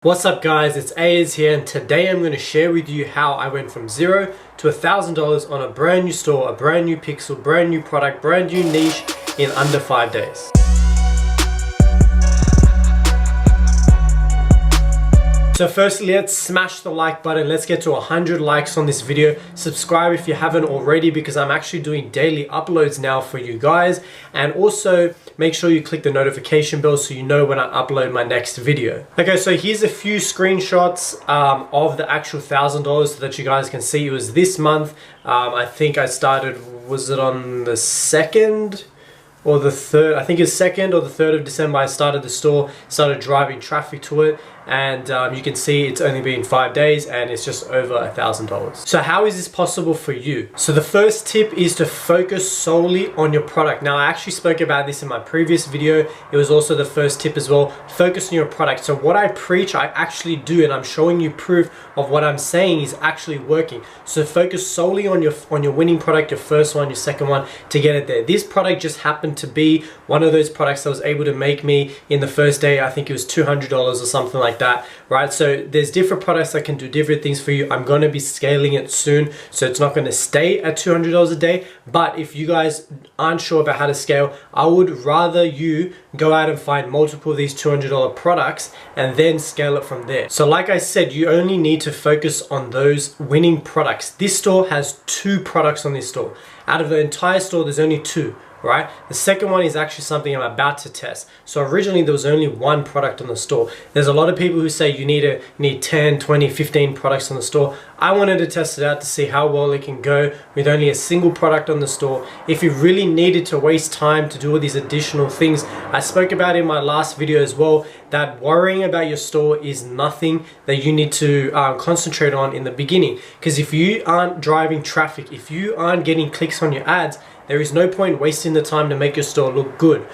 What's up guys, it's Ayaz here, and today I'm going to share with you how I went from $0 to $1,000 on a brand new store, a brand new pixel, brand new product, brand new niche in under 5 days. So firstly, let's smash the like button. Let's get to 100 likes on this video. Subscribe if you haven't already, because I'm actually doing daily uploads now for you guys. And also make sure you click the notification bell so you know when I upload my next video. Okay, so here's a few screenshots of the actual $1,000 so that you guys can see. It was this month. I think I started, was it on the 2nd? Or the 3rd, I think it's 2nd or the 3rd of December. I started the store, started driving traffic to it, and you can see it's only been 5 days and it's just over $1,000. So how is this possible for you? So the first tip is to focus solely on your product. Now I actually spoke about this in my previous video. It was also the first tip as well. Focus on your product. So what I preach, I actually do, and I'm showing you proof of what I'm saying is actually working. So focus solely on your winning product, your first one, your second one, to get it there. This product just happened to be one of those products that was able to make me in the first day, I think it was $200 or something like that, right? So there's different products that can do different things for you. I'm going to be scaling it soon, so it's not going to stay at $200 a day. But if you guys aren't sure about how to scale, I would rather you go out and find multiple of these $200 products and then scale it from there. So like I said, you only need to focus on those winning products. This store has 2 products on this store. Out of the entire store, there's only 2. Right? The second one is actually something I'm about to test. So originally there was only 1 product on the store. There's a lot of people who say you need 10, 20, 15 products on the store. I wanted to test it out to see how well it can go with only a single product on the store. If you really needed to waste time to do all these additional things, I spoke about in my last video as well, that worrying about your store is nothing that you need to concentrate on in the beginning. Because if you aren't driving traffic, if you aren't getting clicks on your ads, there is no point wasting the time to make your store look good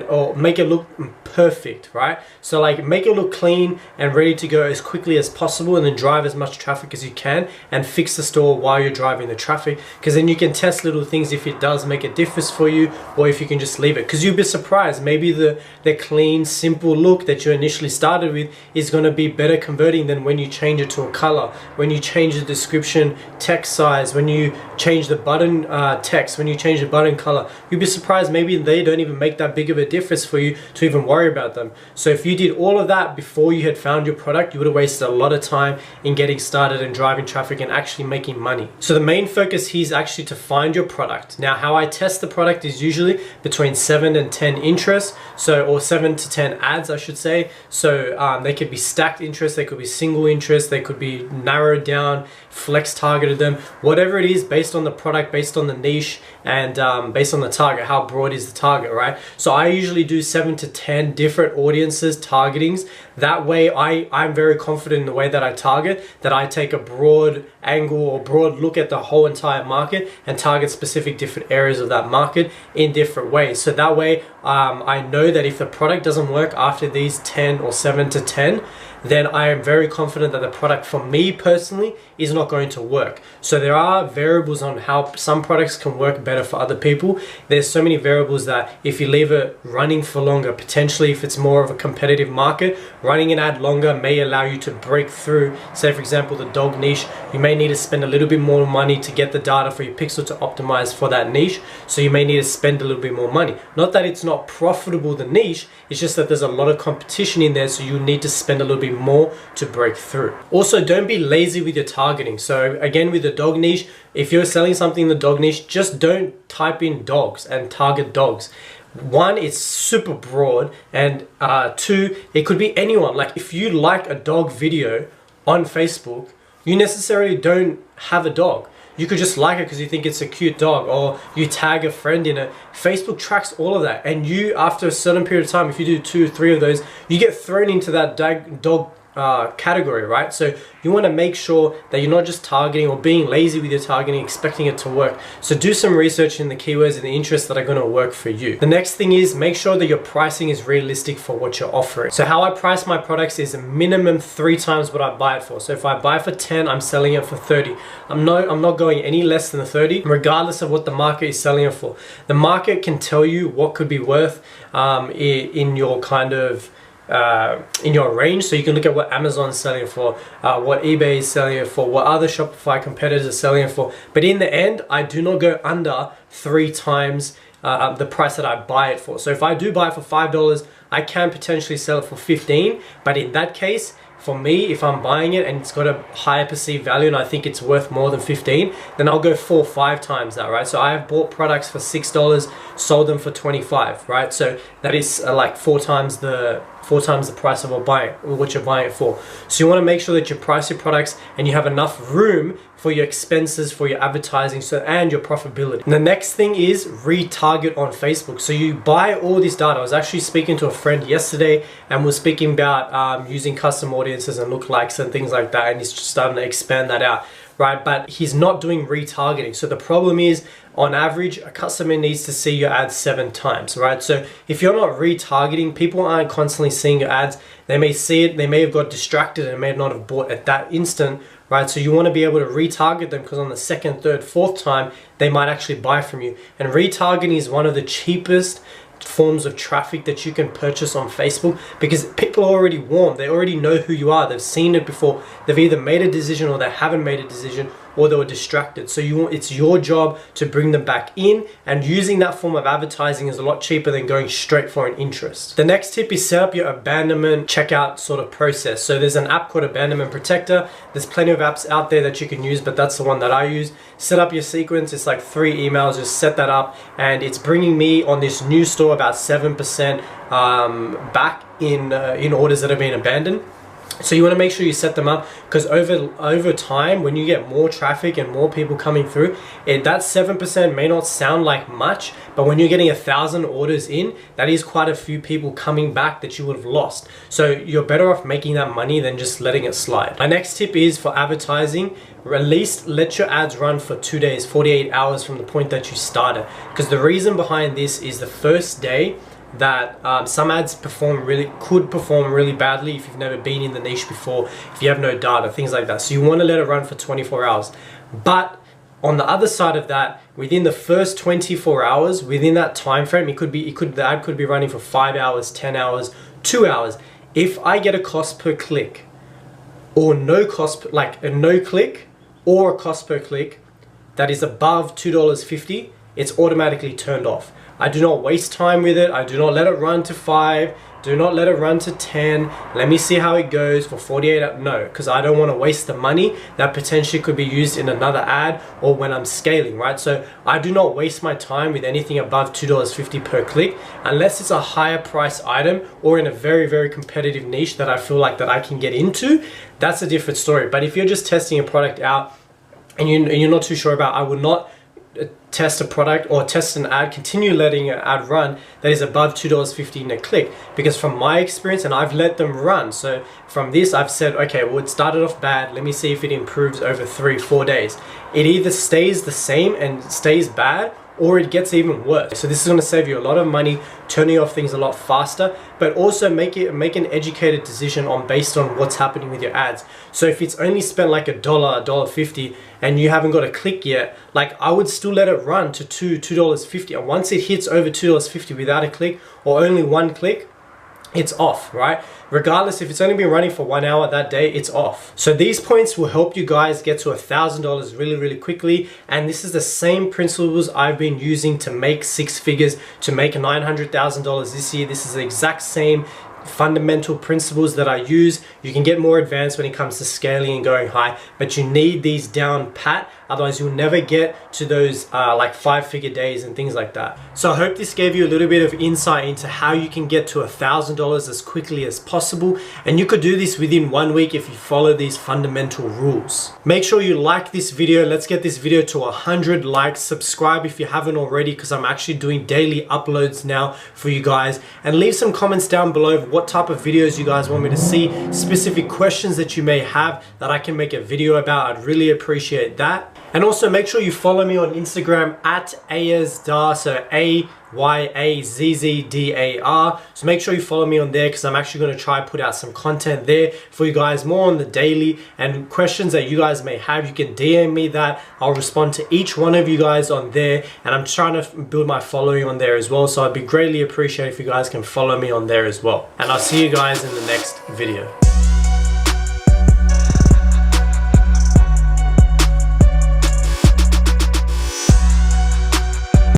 or make it look perfect, right? So like make it look clean and ready to go as quickly as possible, and then drive as much traffic as you can and fix the store while you're driving the traffic, because then you can test little things if it does make a difference for you, or if you can just leave it. Because you'll be surprised, maybe the clean, simple look that you initially started with is going to be better converting than when you change it to a color, when you change the description text size, when you change the button text, when you change the button color. You'll be surprised, maybe they don't even make that big of a difference for you to even worry about them. So if you did all of that before you had found your product, you would have wasted a lot of time in getting started and driving traffic and actually making money. So the main focus here is actually to find your product. Now how I test the product is usually between 7 and 10 interests, or 7 to 10 ads I should say. So they could be stacked interests, they could be single interests, they could be narrowed down, flex targeted them, whatever it is, based on the product, based on the niche, and based on the target, how broad is the target, right? So I usually do 7 to 10 different audiences targetings. That way I'm very confident in the way that I target, that I take a broad angle or broad look at the whole entire market and target specific different areas of that market in different ways. So that way I know that if the product doesn't work after these 10 or 7 to 10, then I am very confident that the product for me personally is not going to work. So there are variables on how some products can work better for other people. There's so many variables that if you leave it running for longer, potentially if it's more of a competitive market, running an ad longer may allow you to break through. Say for example, the dog niche, you may need to spend a little bit more money to get the data for your pixel to optimize for that niche. So you may need to spend a little bit more money. Not that it's not profitable, the niche, it's just that there's a lot of competition in there, so you need to spend a little bit more to break through. Also, don't be lazy with your targeting. So again, with the dog niche, if you're selling something in the dog niche, just don't type in dogs and target dogs. 1, it's super broad, and 2, it could be anyone. Like if you like a dog video on Facebook, you necessarily don't have a dog. You could just like it because you think it's a cute dog, or you tag a friend in it. Facebook tracks all of that, and you, after a certain period of time, if you do 2 or 3 of those, you get thrown into that dog category, right? So you want to make sure that you're not just targeting or being lazy with your targeting, expecting it to work. So do some research in the keywords and the interests that are going to work for you. The next thing is make sure that your pricing is realistic for what you're offering. So how I price my products is a minimum 3 times what I buy it for. So if I buy for 10, I'm selling it for 30. I'm not going any less than the 30, regardless of what the market is selling it for. The market can tell you what could be worth in your kind of in your range. So you can look at what Amazon's selling for, what eBay is selling it for, what other Shopify competitors are selling it for. But in the end, I do not go under 3 times the price that I buy it for. So if I do buy it for $5, I can potentially sell it for 15. But in that case, for me, if I'm buying it and it's got a higher perceived value and I think it's worth more than 15, then I'll go 4 or 5 times that, right? So I have bought products for $6, sold them for 25, right? So that is like 4 times the price of what you're buying it for. So you want to make sure that you price your products and you have enough room for your expenses, for your advertising, and your profitability. And the next thing is retarget on Facebook. So you buy all this data. I was actually speaking to a friend yesterday and we're speaking about using custom audiences and lookalikes and things like that, and he's just starting to expand that out, right? But he's not doing retargeting. So the problem is, on average, a customer needs to see your ads 7 times, right? So if you're not retargeting, people aren't constantly seeing your ads. They may see it, they may have got distracted and may not have bought at that instant, right? So you want to be able to retarget them, because on the 2nd, 3rd, 4th time, they might actually buy from you. And retargeting is one of the cheapest forms of traffic that you can purchase on Facebook, because people are already warm. They already know who you are. They've seen it before. They've either made a decision or they haven't made a decision, or they were distracted. So it's your job to bring them back in, and using that form of advertising is a lot cheaper than going straight for an interest. The next tip is set up your abandonment checkout sort of process. So there's an app called Abandonment Protector. There's plenty of apps out there that you can use, but that's the one that I use. Set up your sequence. It's like 3 emails. Just set that up, and it's bringing me on this new store about 7% back in orders that have been abandoned. So you want to make sure you set them up, because over time, when you get more traffic and more people coming through, that 7% may not sound like much, but when you're getting 1,000 orders in, that is quite a few people coming back that you would have lost. So you're better off making that money than just letting it slide. My next tip is for advertising. At least let your ads run for 2 days, 48 hours from the point that you started. Because the reason behind this is the first day that some ads could perform really badly if you've never been in the niche before, if you have no data, things like that. So you want to let it run for 24 hours. But on the other side of that, within the first 24 hours, within that time frame, the ad could be running for 5 hours, 10 hours, 2 hours. If I get a cost per click, or no cost, like a no click or a cost per click that is above $2.50, it's automatically turned off. I do not waste time with it. I do not let it run to 5. Do not let it run to 10. Let me see how it goes for 48 hours. No, because I don't want to waste the money that potentially could be used in another ad or when I'm scaling, right? So I do not waste my time with anything above $2.50 per click, unless it's a higher price item or in a very, very competitive niche that I feel like that I can get into. That's a different story. But if you're just testing a product out and you're not too sure about, I would not test a product or test an ad, continue letting an ad run that is above $2.50 a click, because from my experience, and I've let them run, so from this I've said, okay, well, it started off bad, let me see if it improves over 3-4 days. It either stays the same and stays bad, or it gets even worse. So this is going to save you a lot of money, turning off things a lot faster, but also make an educated decision based on what's happening with your ads. So if it's only spent like $1.50 and you haven't got a click yet, like I would still let it run to $2.50, and once it hits over $2.50 without a click or only 1 click, it's off, right? Regardless, if it's only been running for 1 hour that day, it's off. So these points will help you guys get to $1,000 really, really quickly. And this is the same principles I've been using to make 6 figures, to make $900,000 this year. This is the exact same fundamental principles that I use. You can get more advanced when it comes to scaling and going high, but you need these down pat, otherwise you'll never get to those like 5-figure days and things like that. So I hope this gave you a little bit of insight into how you can get to $1,000 as quickly as possible, and you could do this within 1 week if you follow these fundamental rules. Make sure you like this video. Let's get this video to 100 likes. Subscribe if you haven't already, because I'm actually doing daily uploads now for you guys, and leave some comments down below of what type of videos you guys want me to see, specific questions that you may have that I can make a video about. I'd really appreciate that. And also make sure you follow me on Instagram at Ayazdar, so Ayazzar. So make sure you follow me on there because I'm actually going to try put out some content there for you guys more on the daily, and questions that you guys may have, you can DM me that. I'll respond to each one of you guys on there, and I'm trying to build my following on there as well. So I'd be greatly appreciated if you guys can follow me on there as well. And I'll see you guys in the next video.